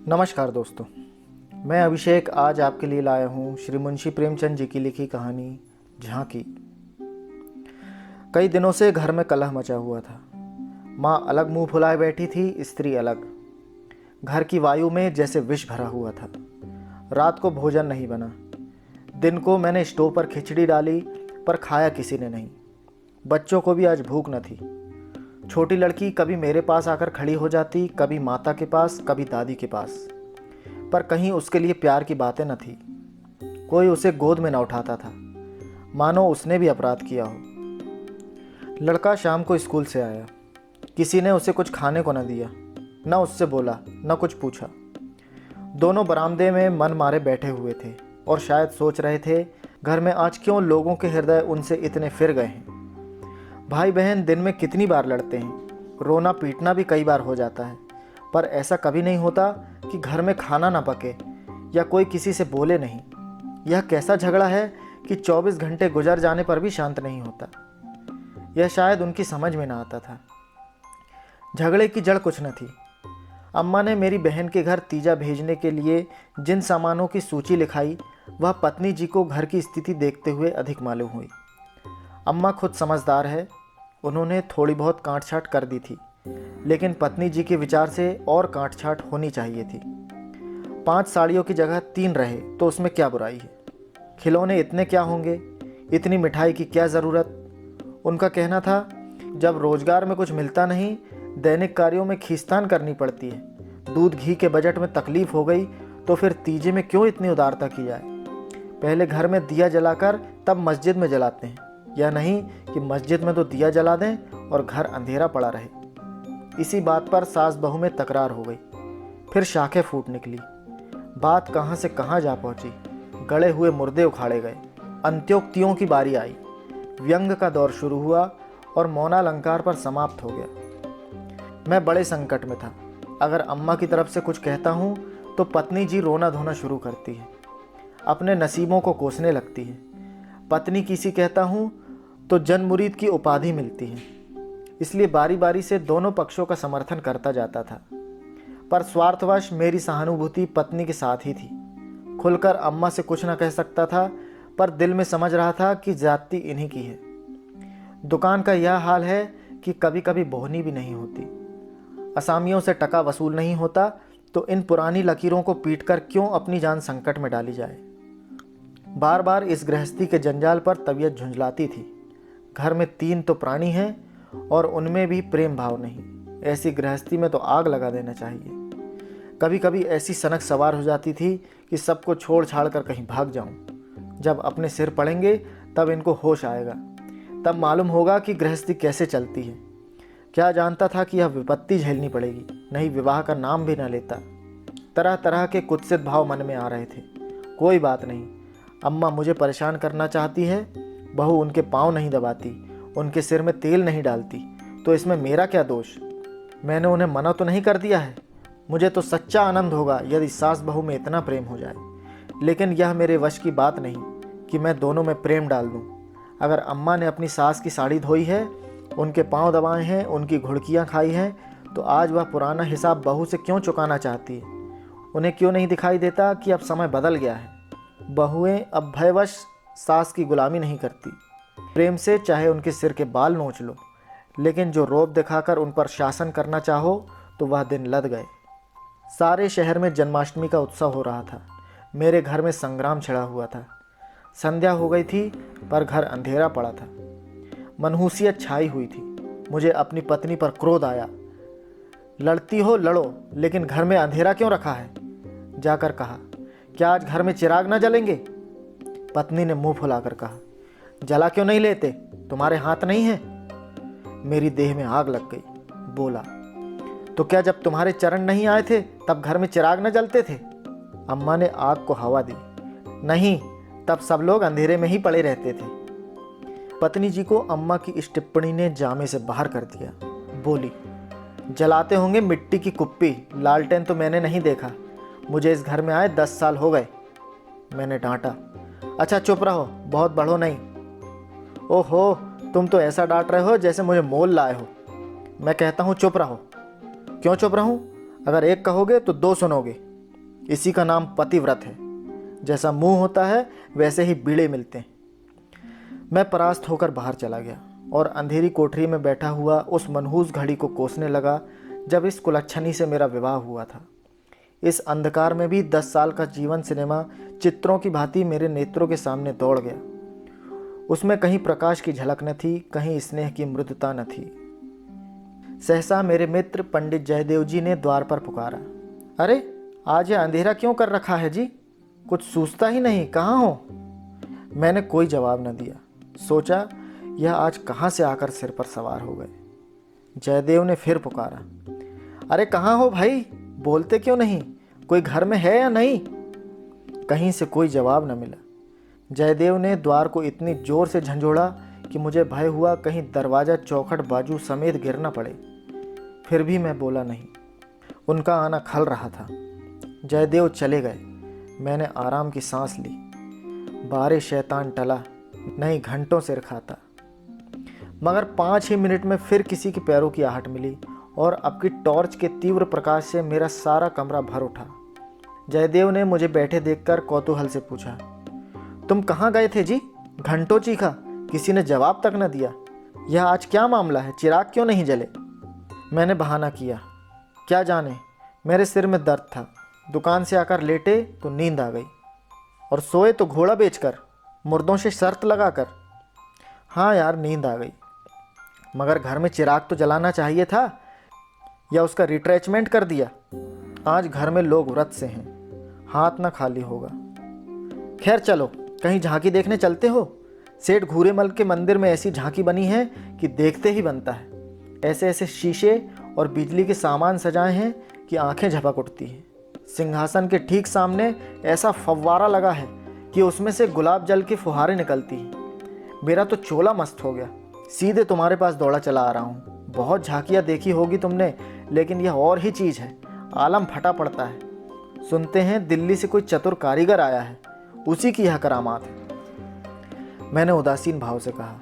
नमस्कार दोस्तों, मैं अभिषेक आज आपके लिए लाया हूँ श्री मुंशी प्रेमचंद जी की लिखी कहानी झांकी। कई दिनों से घर में कलह मचा हुआ था। माँ अलग मुंह फुलाए बैठी थी, स्त्री अलग। घर की वायु में जैसे विष भरा हुआ था। रात को भोजन नहीं बना। दिन को मैंने स्टोव पर खिचड़ी डाली, पर खाया किसी ने नहीं। बच्चों को भी आज भूख न थी। छोटी लड़की कभी मेरे पास आकर खड़ी हो जाती, कभी माता के पास, कभी दादी के पास, पर कहीं उसके लिए प्यार की बातें न थी। कोई उसे गोद में न उठाता था, मानो उसने भी अपराध किया हो। लड़का शाम को स्कूल से आया। किसी ने उसे कुछ खाने को न दिया, न उससे बोला, न कुछ पूछा। दोनों बरामदे में मन मारे बैठे हुए थे और शायद सोच रहे थे, घर में आज क्यों लोगों के हृदय उनसे इतने फिर गए हैं। भाई बहन दिन में कितनी बार लड़ते हैं, रोना पीटना भी कई बार हो जाता है, पर ऐसा कभी नहीं होता कि घर में खाना ना पके या कोई किसी से बोले नहीं। यह कैसा झगड़ा है कि 24 घंटे गुजर जाने पर भी शांत नहीं होता। यह शायद उनकी समझ में ना आता था। झगड़े की जड़ कुछ न थी। अम्मा ने मेरी बहन के घर तीजा भेजने के लिए जिन सामानों की सूची लिखाई, वह पत्नी जी को घर की स्थिति देखते हुए अधिक मालूम हुई। अम्मा खुद समझदार है, उन्होंने थोड़ी बहुत काट-छाँट कर दी थी, लेकिन पत्नी जी के विचार से और काट-छाँट होनी चाहिए थी। 5 साड़ियों की जगह 3 रहे तो उसमें क्या बुराई है। खिलौने इतने क्या होंगे, इतनी मिठाई की क्या ज़रूरत। उनका कहना था, जब रोज़गार में कुछ मिलता नहीं, दैनिक कार्यों में खींचतान करनी पड़ती है, दूध घी के बजट में तकलीफ़ हो गई तो फिर तीजे में क्यों इतनी उदारता की जाए। पहले घर में दिया जलाकर तब मस्जिद में जलाते हैं, या नहीं कि मस्जिद में तो दिया जला दें और घर अंधेरा पड़ा रहे। इसी बात पर सास बहू में तकरार हो गई। फिर शाखें फूट निकली। बात कहाँ से कहाँ जा पहुँची। गड़े हुए मुर्दे उखाड़े गए। अंत्योक्तियों की बारी आई। व्यंग का दौर शुरू हुआ और मौनालंकार पर समाप्त हो गया। मैं बड़े संकट में था। अगर अम्मा की तरफ से कुछ कहता हूँ तो पत्नी जी रोना धोना शुरू करती है, अपने नसीबों को कोसने लगती है। पत्नी किसी कहता हूँ तो जनमुरीद की उपाधि मिलती है। इसलिए बारी बारी से दोनों पक्षों का समर्थन करता जाता था, पर स्वार्थवश मेरी सहानुभूति पत्नी के साथ ही थी। खुलकर अम्मा से कुछ न कह सकता था, पर दिल में समझ रहा था कि ज्यादती इन्हीं की है। दुकान का यह हाल है कि कभी कभी बोहनी भी नहीं होती। असामियों से टका वसूल नहीं होता, तो इन पुरानी लकीरों को पीटकर क्यों अपनी जान संकट में डाली जाए। बार बार इस गृहस्थी के जंजाल पर तबीयत झुंझलाती थी। घर में 3 तो प्राणी हैं और उनमें भी प्रेम भाव नहीं। ऐसी गृहस्थी में तो आग लगा देना चाहिए। कभी कभी ऐसी सनक सवार हो जाती थी कि सबको छोड़ छाड़ कर कहीं भाग जाऊं। जब अपने सिर पड़ेंगे तब इनको होश आएगा, तब मालूम होगा कि गृहस्थी कैसे चलती है। क्या जानता था कि यह विपत्ति झेलनी पड़ेगी, नहीं विवाह का नाम भी न लेता। तरह तरह के कुत्सित भाव मन में आ रहे थे। कोई बात नहीं, अम्मा मुझे परेशान करना चाहती है, बहू उनके पाँव नहीं दबाती, उनके सिर में तेल नहीं डालती, तो इसमें मेरा क्या दोष। मैंने उन्हें मना तो नहीं कर दिया है। मुझे तो सच्चा आनंद होगा यदि सास बहू में इतना प्रेम हो जाए, लेकिन यह मेरे वश की बात नहीं कि मैं दोनों में प्रेम डाल दूं। अगर अम्मा ने अपनी सास की साड़ी धोई है, उनके पाँव दबाए हैं, उनकी घुड़कियाँ खाई हैं, तो आज वह पुराना हिसाब बहू से क्यों चुकाना चाहती है। उन्हें क्यों नहीं दिखाई देता कि अब समय बदल गया है। बहुएं अब भयवश सास की गुलामी नहीं करती। प्रेम से चाहे उनके सिर के बाल नोच लो, लेकिन जो रौब दिखाकर उन पर शासन करना चाहो तो वह दिन लद गए। सारे शहर में जन्माष्टमी का उत्सव हो रहा था। मेरे घर में संग्राम छिड़ा हुआ था। संध्या हो गई थी, पर घर अंधेरा पड़ा था। मनहूसियत छाई हुई थी। मुझे अपनी पत्नी पर क्रोध आया। लड़ती हो लड़ो, लेकिन घर में अंधेरा क्यों रखा है। जाकर कहा, क्या आज घर में चिराग न जलेंगे। पत्नी ने मुंह फुलाकर कहा, जला क्यों नहीं लेते, तुम्हारे हाथ नहीं है। मेरी देह में आग लग गई। बोला, तो क्या जब तुम्हारे चरण नहीं आए थे तब घर में चिराग न जलते थे। अम्मा ने आग को हवा दी। नहीं, तब सब लोग अंधेरे में ही पड़े रहते थे। पत्नी जी को अम्मा की इस टिप्पणी ने जामे से बाहर कर दिया। बोली, जलाते होंगे मिट्टी की कुप्पी, लालटेन तो मैंने नहीं देखा। मुझे इस घर में आए 10 साल हो गए। मैंने डांटा, अच्छा चुप रहो, बहुत बढ़ो नहीं। ओहो, तुम तो ऐसा डांट रहे हो जैसे मुझे मोल लाए हो। मैं कहता हूँ चुप रहो। क्यों चुप रहूं? अगर एक कहोगे तो 2 सुनोगे। इसी का नाम पतिव्रत है। जैसा मुंह होता है वैसे ही बीड़े मिलते हैं। मैं परास्त होकर बाहर चला गया और अंधेरी कोठरी में बैठा हुआ उस मनहूस घड़ी को कोसने लगा जब इस कुलच्छनी से मेरा विवाह हुआ था। इस अंधकार में भी 10 साल का जीवन सिनेमा चित्रों की भांति मेरे नेत्रों के सामने दौड़ गया। उसमें कहीं प्रकाश की झलक न थी, कहीं स्नेह की मृदुता न थी। सहसा मेरे मित्र पंडित जयदेव जी ने द्वार पर पुकारा, अरे आज यह अंधेरा क्यों कर रखा है जी? कुछ सूझता ही नहीं, कहाँ हो? मैंने कोई जवाब न दिया। सोचा यह आज कहाँ से आकर सिर पर सवार हो गए। जयदेव ने फिर पुकारा, अरे कहाँ हो भाई, बोलते क्यों नहीं? कोई घर में है या नहीं? कहीं से कोई जवाब न मिला। जयदेव ने द्वार को इतनी जोर से झंझोड़ा कि मुझे भय हुआ कहीं दरवाज़ा चौखट बाजू समेत गिर न पड़े। फिर भी मैं बोला नहीं। उनका आना खल रहा था। जयदेव चले गए। मैंने आराम की सांस ली। बारे शैतान टला, नहीं घंटों सिर खाता। मगर 5 ही मिनट में फिर किसी के पैरों की आहट मिली और अब की टॉर्च के तीव्र प्रकाश से मेरा सारा कमरा भर उठा। जयदेव ने मुझे बैठे देखकर कौतूहल से पूछा, तुम कहाँ गए थे जी? घंटों चीखा, किसी ने जवाब तक न दिया। यह आज क्या मामला है, चिराग क्यों नहीं जले? मैंने बहाना किया, क्या जाने, मेरे सिर में दर्द था। दुकान से आकर लेटे तो नींद आ गई, और सोए तो घोड़ा बेचकर, मुर्दों से शर्त लगाकर। हाँ यार, नींद आ गई। मगर घर में चिराग तो जलाना चाहिए था, या उसका रिट्रेचमेंट कर दिया। आज घर में लोग व्रत से हैं, हाथ ना खाली होगा। खैर चलो, कहीं झांकी देखने चलते हो? सेठ घूरेमल के मंदिर में ऐसी झांकी बनी है कि देखते ही बनता है। ऐसे ऐसे शीशे और बिजली के सामान सजाए हैं कि आंखें झपक उठती हैं। सिंहासन के ठीक सामने ऐसा फव्वारा लगा है कि उसमें से गुलाब जल की फुहारें निकलती हैं। मेरा तो चोला मस्त हो गया, सीधे तुम्हारे पास दौड़ा चला आ रहा हूँ। बहुत झांकियाँ देखी होगी तुमने, लेकिन यह और ही चीज़ है, आलम फटा पड़ता है। सुनते हैं दिल्ली से कोई चतुर कारीगर आया है, उसी की यह करामात है। मैंने उदासीन भाव से कहा,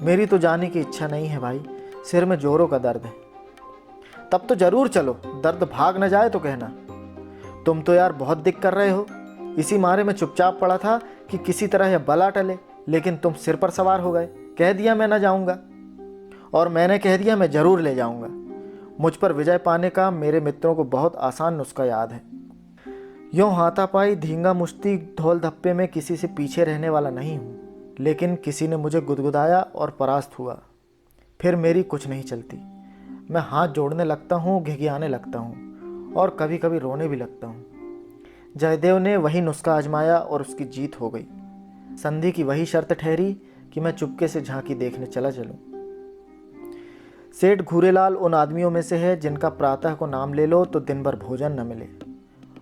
मेरी तो जाने की इच्छा नहीं है भाई, सिर में जोरों का दर्द है। तब तो जरूर चलो, दर्द भाग न जाए तो कहना। तुम तो यार बहुत दिक्कत कर रहे हो। इसी मारे में चुपचाप पड़ा था कि किसी तरह यह बला टले, लेकिन तुम सिर पर सवार हो गए। कह दिया मैं न जाऊंगा, और मैंने कह दिया मैं जरूर ले जाऊंगा। मुझ पर विजय पाने का मेरे मित्रों को बहुत आसान नुस्खा याद है। यूँ हाथापाई, धींगा मुश्ती, ढोल धप्पे में किसी से पीछे रहने वाला नहीं हूँ, लेकिन किसी ने मुझे गुदगुदाया और परास्त हुआ, फिर मेरी कुछ नहीं चलती। मैं हाथ जोड़ने लगता हूँ, घिघियाने लगता हूँ, और कभी कभी रोने भी लगता हूँ। जयदेव ने वही नुस्खा आजमाया और उसकी जीत हो गई। संधि की वही शर्त ठहरी कि मैं चुपके से झांकी देखने चला चलूँ। सेठ घूरेलाल उन आदमियों में से है जिनका प्रातः को नाम ले लो तो दिन भर भोजन न मिले।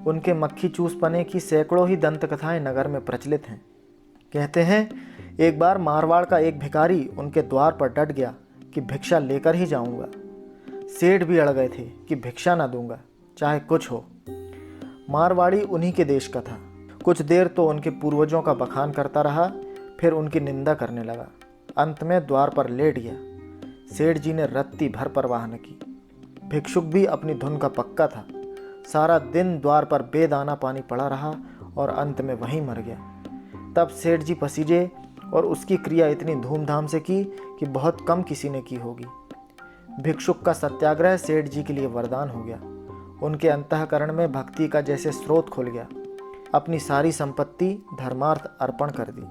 उनके मक्खी चूस पने की सैकड़ों ही दंत कथाएं नगर में प्रचलित हैं। कहते हैं एक बार मारवाड़ का एक भिखारी उनके द्वार पर डट गया कि भिक्षा लेकर ही जाऊंगा। सेठ भी अड़ गए थे कि भिक्षा ना दूंगा, चाहे कुछ हो। मारवाड़ी उन्हीं के देश का था। कुछ देर तो उनके पूर्वजों का बखान करता रहा, फिर उनकी निंदा करने लगा। अंत में द्वार पर लेट गया। सेठ जी ने रत्ती भर परवाह न की। भिक्षुक भी अपनी धुन का पक्का था। सारा दिन द्वार पर बेदाना पानी पड़ा रहा और अंत में वहीं मर गया। तब सेठ जी पसीजे और उसकी क्रिया इतनी धूमधाम से की कि बहुत कम किसी ने की होगी। भिक्षुक का सत्याग्रह सेठ जी के लिए वरदान हो गया। उनके अंतःकरण में भक्ति का जैसे स्रोत खुल गया। अपनी सारी संपत्ति धर्मार्थ अर्पण कर दी।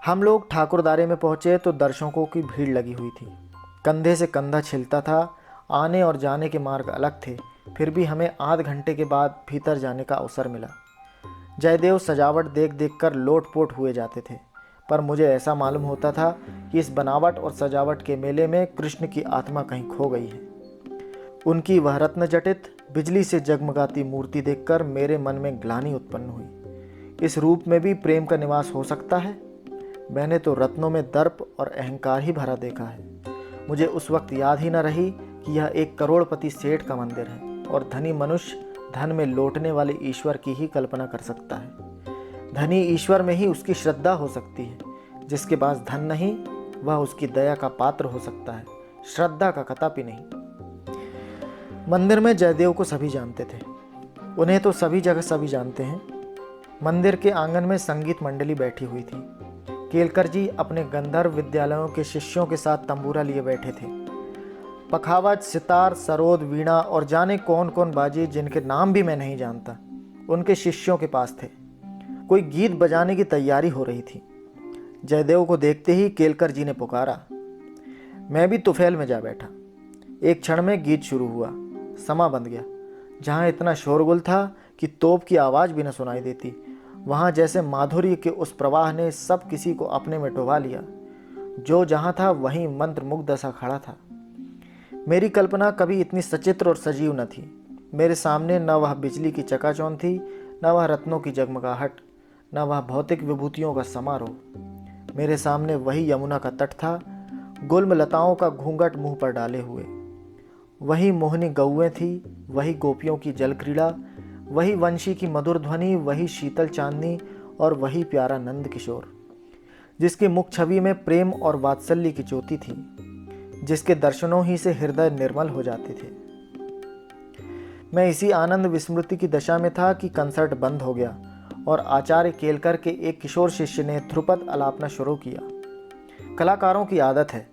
हम लोग ठाकुरदारे में पहुंचे तो दर्शकों की भीड़ लगी हुई थी। कंधे से कंधा छिलता था। आने और जाने के मार्ग अलग थे, फिर भी हमें आध घंटे के बाद भीतर जाने का अवसर मिला। जयदेव सजावट देख देख कर लोटपोट हुए जाते थे, पर मुझे ऐसा मालूम होता था कि इस बनावट और सजावट के मेले में कृष्ण की आत्मा कहीं खो गई है। उनकी वह रत्न जटित बिजली से जगमगाती मूर्ति देखकर मेरे मन में ग्लानि उत्पन्न हुई। इस रूप में भी प्रेम का निवास हो सकता है? मैंने तो रत्नों में दर्प और अहंकार ही भरा देखा है। मुझे उस वक्त याद ही न रही कि यह एक करोड़पति सेठ का मंदिर है और धनी मनुष्य धन में लौटने वाले ईश्वर की ही कल्पना कर सकता है। धनी ईश्वर में ही उसकी श्रद्धा हो सकती है। जिसके पास धन नहीं, वह उसकी दया का पात्र हो सकता है, श्रद्धा का कदापि नहीं। मंदिर में जयदेव को सभी जानते थे। उन्हें तो सभी जगह सभी जानते हैं। मंदिर के आंगन में संगीत मंडली बैठी हुई थी। केलकर जी अपने गंधर्व विद्यालयों के शिष्यों के साथ तंबूरा लिए बैठे थे। पखावज, सितार, सरोद, वीणा और जाने कौन कौन बाजी जिनके नाम भी मैं नहीं जानता, उनके शिष्यों के पास थे। कोई गीत बजाने की तैयारी हो रही थी। जयदेव को देखते ही केलकर जी ने पुकारा। मैं भी तुफैल में जा बैठा। एक क्षण में गीत शुरू हुआ। समा बंध गया। जहाँ इतना शोरगुल था कि तोप की आवाज़ भी न सुनाई देती, वहाँ जैसे माधुर्य के उस प्रवाह ने सब किसी को अपने में डुबा लिया। जो जहाँ था वहीं मंत्रमुग्ध सा खड़ा था। मेरी कल्पना कभी इतनी सचित्र और सजीव न थी। मेरे सामने न वह बिजली की चकाचौंध थी, न वह रत्नों की जगमगाहट, न वह भौतिक विभूतियों का समारोह। मेरे सामने वही यमुना का तट था, गुल्म लताओं का घूंघट मुंह पर डाले हुए। वही मोहनी गौएं थी, वही गोपियों की जल क्रीड़ा, वही वंशी की मधुर ध्वनि, वही शीतल चांदनी और वही प्यारा नंद किशोर, जिसकी मुख छवि में प्रेम और वात्सल्य की ज्योति थी, जिसके दर्शनों ही से हृदय निर्मल हो जाते थे। मैं इसी आनंद विस्मृति की दशा में था कि कंसर्ट बंद हो गया और आचार्य केलकर के एक किशोर शिष्य ने ध्रुपद आलापना शुरू किया। कलाकारों की आदत है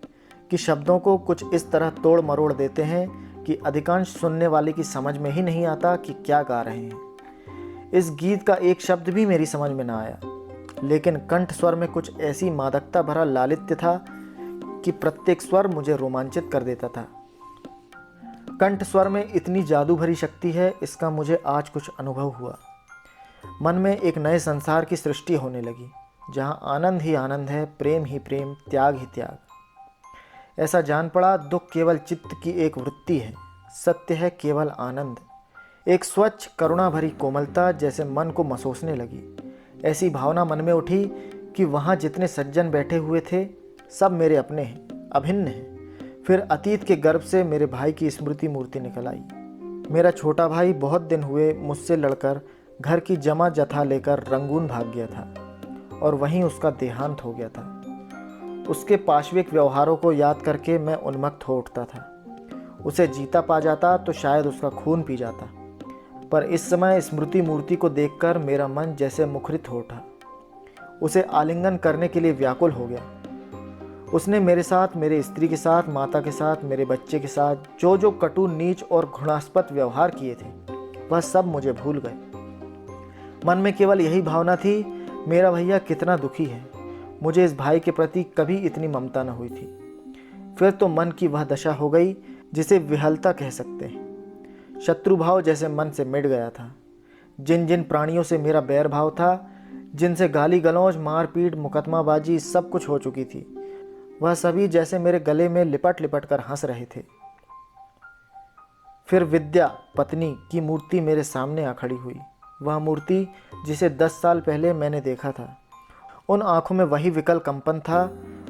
कि शब्दों को कुछ इस तरह तोड़ मरोड़ देते हैं कि अधिकांश सुनने वाले की समझ में ही नहीं आता कि क्या गा रहे हैं। इस गीत का एक शब्द भी मेरी समझ में ना आया, लेकिन कंठ स्वर में कुछ ऐसी मादकता भरा लालित्य था कि प्रत्येक स्वर मुझे रोमांचित कर देता था। कंठ स्वर में इतनी जादू भरी शक्ति है, इसका मुझे आज कुछ अनुभव हुआ। मन में एक नए संसार की सृष्टि होने लगी, जहाँ आनंद ही आनंद है, प्रेम ही प्रेम, त्याग ही त्याग। ऐसा जान पड़ा, दुख केवल चित्त की एक वृत्ति है, सत्य है केवल आनंद। एक स्वच्छ करुणा भरी कोमलता जैसे मन को मसोसने लगी। ऐसी भावना मन में उठी कि वहाँ जितने सज्जन बैठे हुए थे सब मेरे अपने हैं, अभिन्न हैं। फिर अतीत के गर्भ से मेरे भाई की स्मृति मूर्ति निकल आई। मेरा छोटा भाई बहुत दिन हुए मुझसे लड़कर घर की जमा जथा लेकर रंगून भाग गया था और वहीं उसका देहांत हो गया था। उसके पाशविक व्यवहारों को याद करके मैं उन्मत्त हो उठता था। उसे जीता पा जाता तो शायद उसका खून पी जाता, पर इस समय स्मृति मूर्ति को देखकर मेरा मन जैसे मुखरित हो उठा। उसे आलिंगन करने के लिए व्याकुल हो गया। उसने मेरे साथ, मेरे स्त्री के साथ, माता के साथ, मेरे बच्चे के साथ जो जो कटु, नीच और घृणास्पद व्यवहार किए थे, वह सब मुझे भूल गए। मन में केवल यही भावना थी, मेरा भैया कितना दुखी है। मुझे इस भाई के प्रति कभी इतनी ममता न हुई थी। फिर तो मन की वह दशा हो गई जिसे विहलता कह सकते हैं। शत्रु भाव जैसे मन से मिट गया था। जिन जिन प्राणियों से मेरा बैर भाव था, जिनसे गाली गलौज, मारपीट, मुकदमाबाजी सब कुछ हो चुकी थी, वह सभी जैसे मेरे गले में लिपट लिपट कर हंस रहे थे। फिर विद्या पत्नी की मूर्ति मेरे सामने आ खड़ी हुई। वह मूर्ति जिसे 10 साल पहले मैंने देखा था। उन आंखों में वही विकल कंपन था,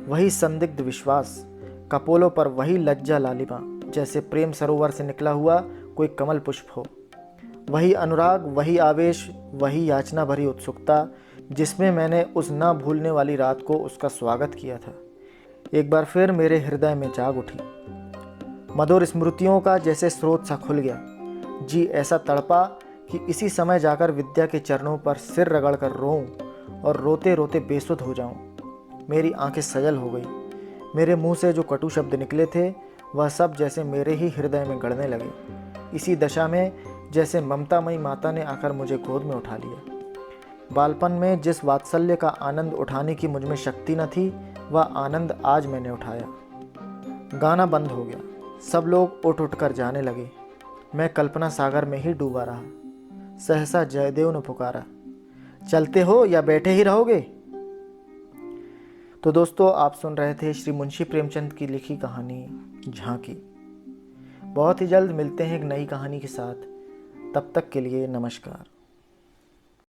वही संदिग्ध विश्वास, कपोलों पर वही लज्जा लालिमा, जैसे प्रेम सरोवर से निकला हुआ कोई कमल पुष्प हो। वही अनुराग, वही आवेश, वही याचना भरी उत्सुकता जिसमें मैंने उस ना भूलने वाली रात को उसका स्वागत किया था, एक बार फिर मेरे हृदय में जाग उठी। मधुर स्मृतियों का जैसे स्रोत सा खुल गया। जी ऐसा तड़पा कि इसी समय जाकर विद्या के चरणों पर सिर रगड़ कर रोऊं और रोते रोते बेसुध हो जाऊं। मेरी आंखें सजल हो गई। मेरे मुंह से जो कटु शब्द निकले थे वह सब जैसे मेरे ही हृदय में गड़ने लगे। इसी दशा में जैसे ममतामयी माता ने आकर मुझे गोद में उठा लिया। बालपन में जिस वात्सल्य का आनंद उठाने की मुझ में शक्ति न थी, वह आनंद आज मैंने उठाया। गाना बंद हो गया। सब लोग उठ उठ कर जाने लगे। मैं कल्पना सागर में ही डूबा रहा। सहसा जयदेव ने पुकारा, चलते हो या बैठे ही रहोगे? तो दोस्तों, आप सुन रहे थे श्री मुंशी प्रेमचंद की लिखी कहानी झांकी। बहुत ही जल्द मिलते हैं एक नई कहानी के साथ। तब तक के लिए नमस्कार।